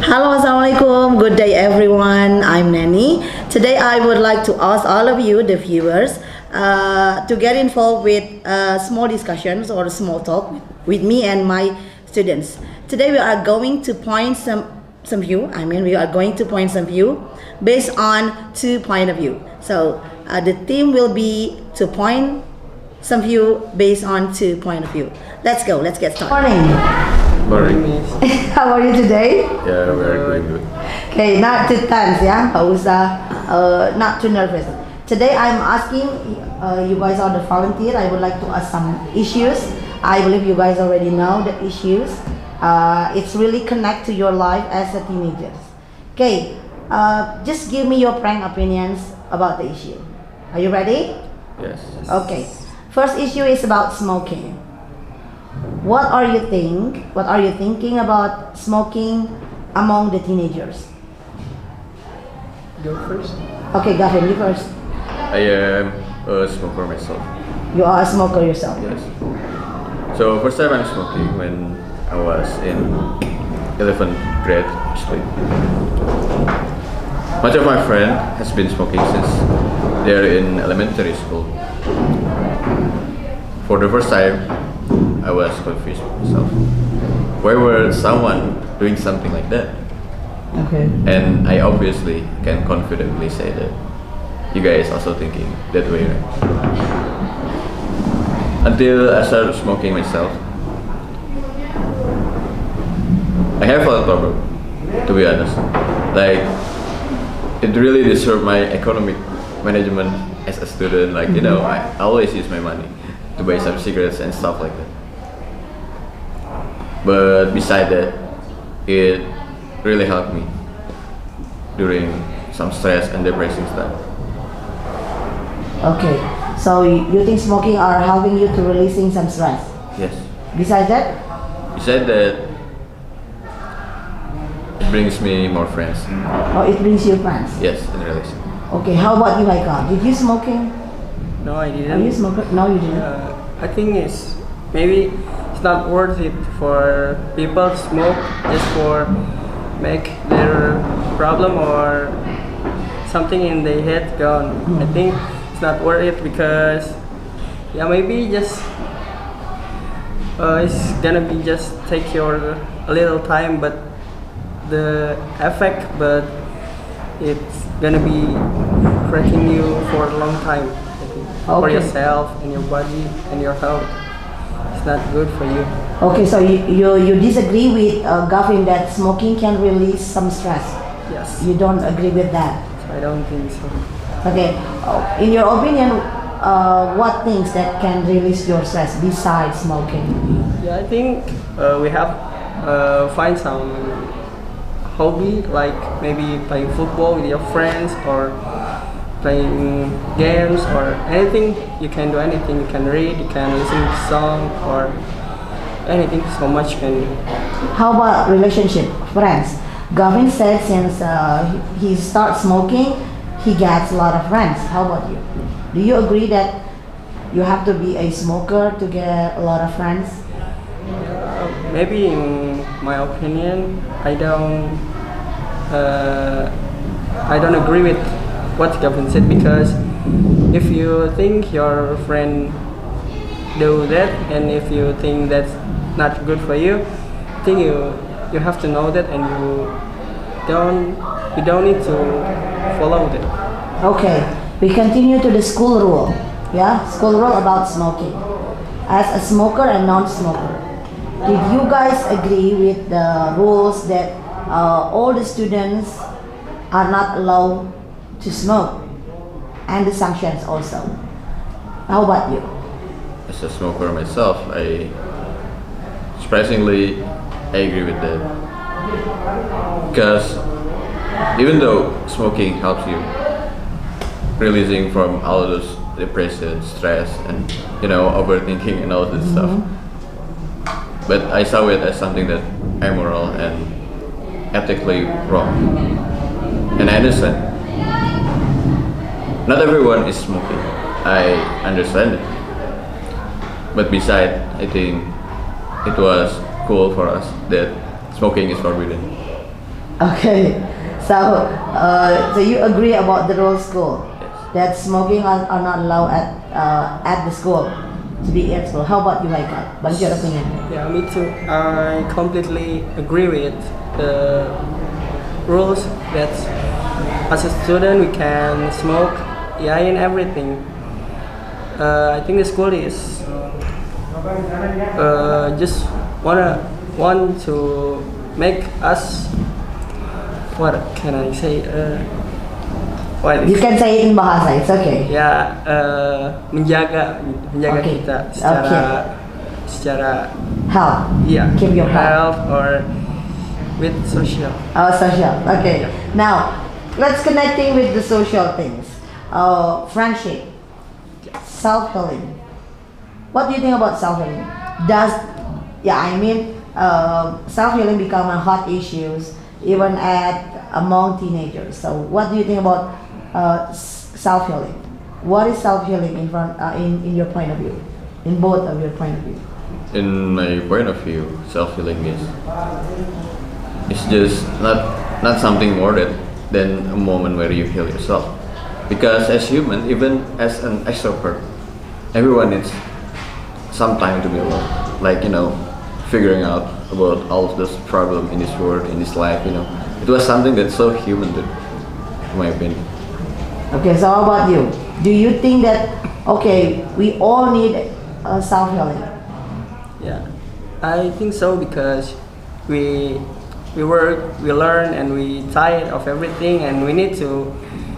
Hello, Assalamualaikum. Good day, everyone. I'm Neni. Today, I would like to ask all of you, the viewers, to get involved with small discussions or small talk with me and my students. Today, we are going to point some view. We are going to point some view based on 2 point of view. So the theme will be to point some view based on 2 point of view. Let's go. Let's get started. Morning. Morning. How are you today? Yeah, very good. Okay, not too tense, yeah? Not too nervous. Today I'm asking, you guys are the volunteer, I would like to ask some issues. I believe you guys already know the issues. It's really connect to your life as a teenager. Okay, just give me your frank opinions about the issue. Are you ready? Yes. Okay, first issue is about smoking. What are you thinking about smoking among the teenagers? Go first. Okay, Gavin, you first. I am a smoker myself. You are a smoker yourself. Yes. So first time I'm smoking when I was in 11th grade actually. Much of my friend has been smoking since they're in elementary school. For the first time, I was confused myself. Why were someone doing something like that? Okay. And I obviously can confidently say that you guys also thinking that way, right? Until I started smoking myself, I have a problem, to be honest. Like, it really disturbed my economic management as a student. Like, you know, I always use my money to buy some cigarettes and stuff like that. But beside that, it really helped me during some stress and depressing stuff. Okay, so you think smoking are helping you to releasing some stress? Yes. Besides that? Besides that, it brings me more friends. Oh, it brings you friends? Yes, in relation. Okay, how about you, Haikal? Did you smoking? No, I didn't. Are you a smoker? No, you didn't. I think maybe it's not worth it for people to smoke just for make their problem or something in their head gone. I think it's not worth it because maybe just it's gonna be just take your a little time, but the effect, but it's gonna be wrecking you for a long time. I think. For yourself and your body and your health. It's not good for you. Okay, so you disagree with Gavin that smoking can release some stress? Yes. You don't agree with that? I don't think so. Okay, in your opinion, what things that can release your stress besides smoking? Yeah, I think we have find some hobby, like maybe playing football with your friends or playing games or anything. You can do anything. You can read, you can listen to song or anything. So much can do. How about relationship, friends? Gavin said since he starts smoking, he gets a lot of friends. How about you? Do you agree that you have to be a smoker to get a lot of friends? Maybe in my opinion, I don't agree with what Gavin said, because if you think your friend do that and if you think that's not good for you, I think you have to know that and you don't need to follow that. Okay, we continue to the school rule. Yeah, school rule about smoking. As a smoker and non-smoker, did you guys agree with the rules that all the students are not allowed to smoke and the sanctions also? How about you? As a smoker myself, surprisingly I agree with that. Because even though smoking helps you releasing from all those depression, stress, and overthinking and all this stuff, but I saw it as something that immoral and ethically wrong. And I understand. Not everyone is smoking. I understand it. But besides, I think it was cool for us that smoking is forbidden. Okay, so you agree about the rule school that smoking are not allowed at the school to be at school. How about you, Haikal? What's your opinion? Yeah, me too. I completely agree with the rules that as a student we can smoke, yeah, in everything. I think the school is just want to make us, what can I say? You can say it in Bahasa. It's okay. Ya, menjaga Okay. kita secara Health. ya, Keep your health. health or with social. Oh, social. Okay. Yeah. Now, let's connecting with the social things. Friendship, self-healing. What do you think about self-healing? Self-healing become a hot issues even among teenagers. So, what do you think about self-healing? What is self-healing in your point of view? In both of your point of view. In my point of view, self-healing is it's just not something more than a moment where you heal yourself. Because as human, even as an extrovert, everyone needs some time to be alone. Like, figuring out about all of this problem in this world, in this life, It was something that's so human, in my opinion. Okay, so how about you? Do you think that we all need self-healing? Yeah, I think so because we work, we learn, and we tired of everything, and we need to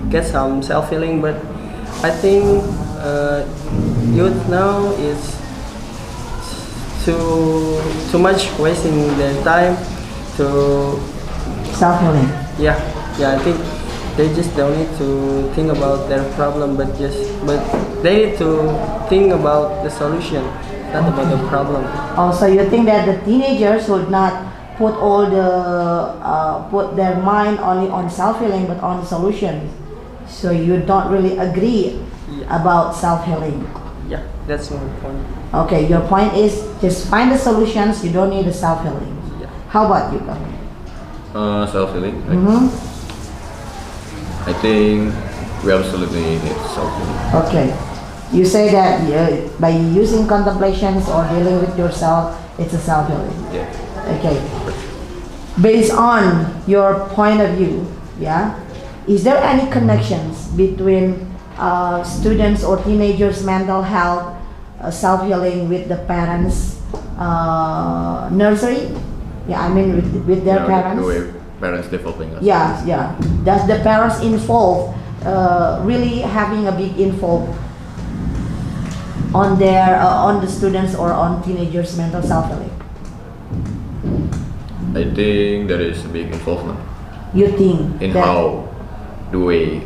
get some self-healing. But I think youth now is too much wasting their time to Self-healing. yeah, I think they just don't need to think about their problem, but they need to think about the solution, not about the problem. Also, you think that the teenagers would not put put their mind only on self-healing but on solutions. So you don't really agree Yeah. about self-healing. Yeah, that's my point. Okay, your point is just find the solutions. You don't need the self-healing. Yeah. How about you, Gavin? Self-healing. Mm-hmm. I think we absolutely need self-healing. Okay, you say that by using contemplations or dealing with yourself, it's a self-healing. Yeah. Okay. Based on your point of view, yeah, is there any connections between students or teenagers' mental health, self-healing with the parents' nursery? Yeah, I mean with their parents. The way parents developing us. Yeah. Does the parents involve really having a big influence on on the students or on teenagers' mental self-healing? I think there is a big involvement You think in that how the way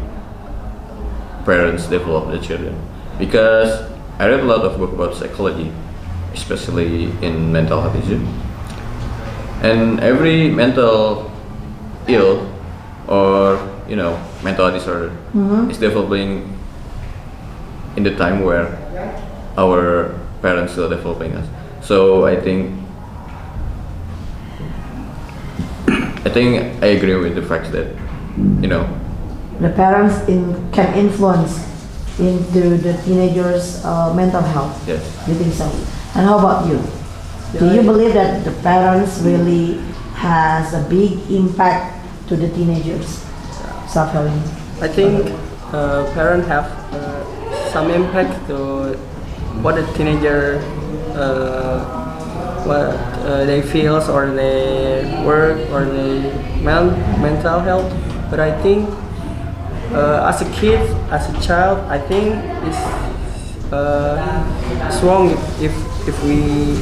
parents develop the children. Because I read a lot of books about psychology, especially in mental health issue. And every mental ill or mental disorder is developing in the time where our parents are developing us. So I think I agree with the fact that the parents can influence into the teenagers' mental health? yes. You think so? And how about you? Do you believe that the parents really has a big impact to the teenagers' self-healing? I think parents have some impact to what the teenager what they feels or their work or their mental health. But I think as a kid, as a child, I think it's wrong if we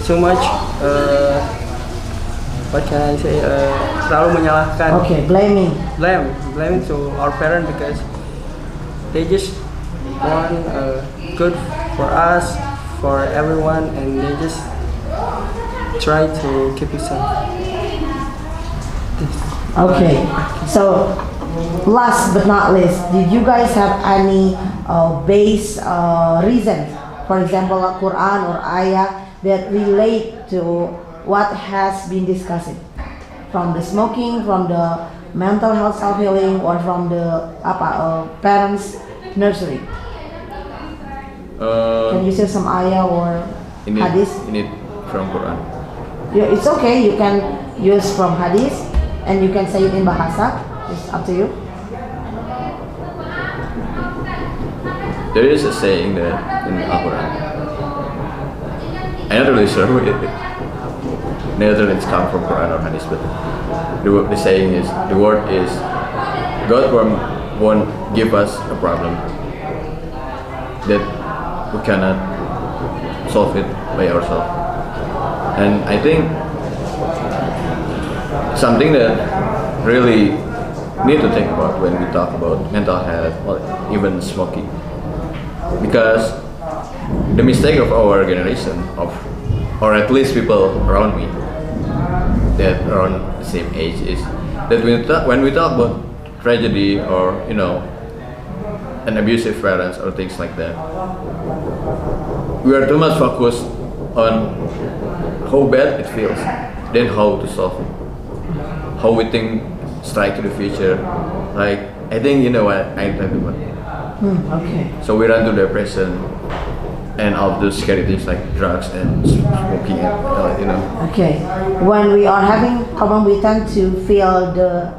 too much what can I say terlalu menyalahkan. Okay, blame to our parents because they just want good for us, for everyone, and they just try to keep it safe. Okay, so last but not least, did you guys have any base reasons, for example, a Quran or ayah that relate to what has been discussed? from the smoking, from the mental health self-healing, or from the parents nursery? Can you share some ayah or hadith? In it from Quran. Yeah, it's okay. You can use from hadith, and you can say it in bahasa. It's up to you. There is a saying that in Al-Quran. I'm not really sure neither it's come from Quran or Hadith, but the saying is, the word is, God won't give us a problem that we cannot solve it by ourselves. And I think something that really need to think about when we talk about mental health or even smoking, because the mistake of our generation, or at least people around me that around the same age, is that when we talk about tragedy or an abusive parents or things like that, we are too much focused on how bad it feels than how to solve it, how we think straight to the future. Like, I think you know what I'm talking about. Okay. So we run to depression and all those scary things like drugs and smoking and Okay. When we are having problem, we tend to feel the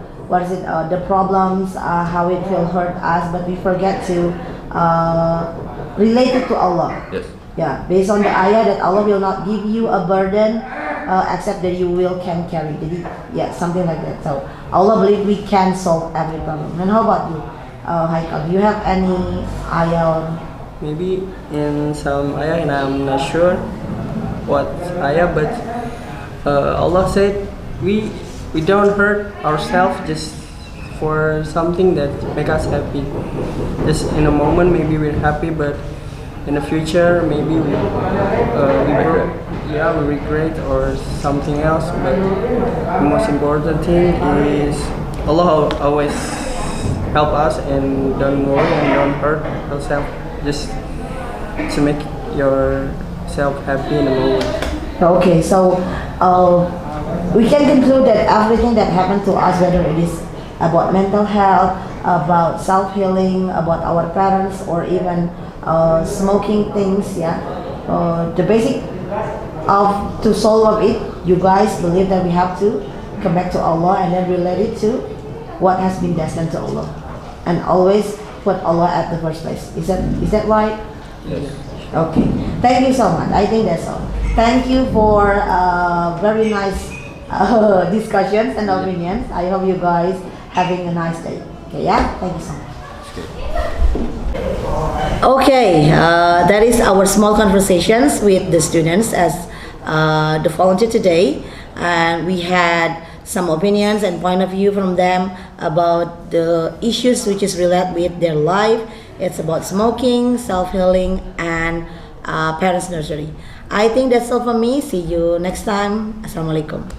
problems, how it will hurt us, but we forget to relate it to Allah. Yes. Yeah, based on the ayah that Allah will not give you a burden except that you can carry. Yeah, something like that. So Allah believe we can solve every problem. And how about you, Haikal? Do you have any ayah? Maybe in some ayah, and I'm not sure what ayah, but Allah said we don't hurt ourselves just for something that make us happy. Just in a moment, maybe we're happy, but in the future, maybe we regret or something else. But the most important thing is Allah always help us, and don't worry and don't hurt yourself. Just to make yourself happy in the moment. Okay, so we can conclude that everything that happened to us, whether it is about mental health, about self-healing, about our parents, or even smoking things, the basic to solve it, you guys believe that we have to come back to Allah and then relate it to what has been destined to Allah, and always put Allah at the first place. Is that right? Yes. Okay. Thank you so much. I think that's all. Thank you for very nice discussions and opinions. I hope you guys having a nice day. Okay, yeah? Thank you so much. Okay, that is our small conversations with the students as the volunteer today, and we had some opinions and point of view from them about the issues which is related with their life. It's about smoking, self-healing, and parents nursery. I think that's all for me. See you next time. Assalamualaikum.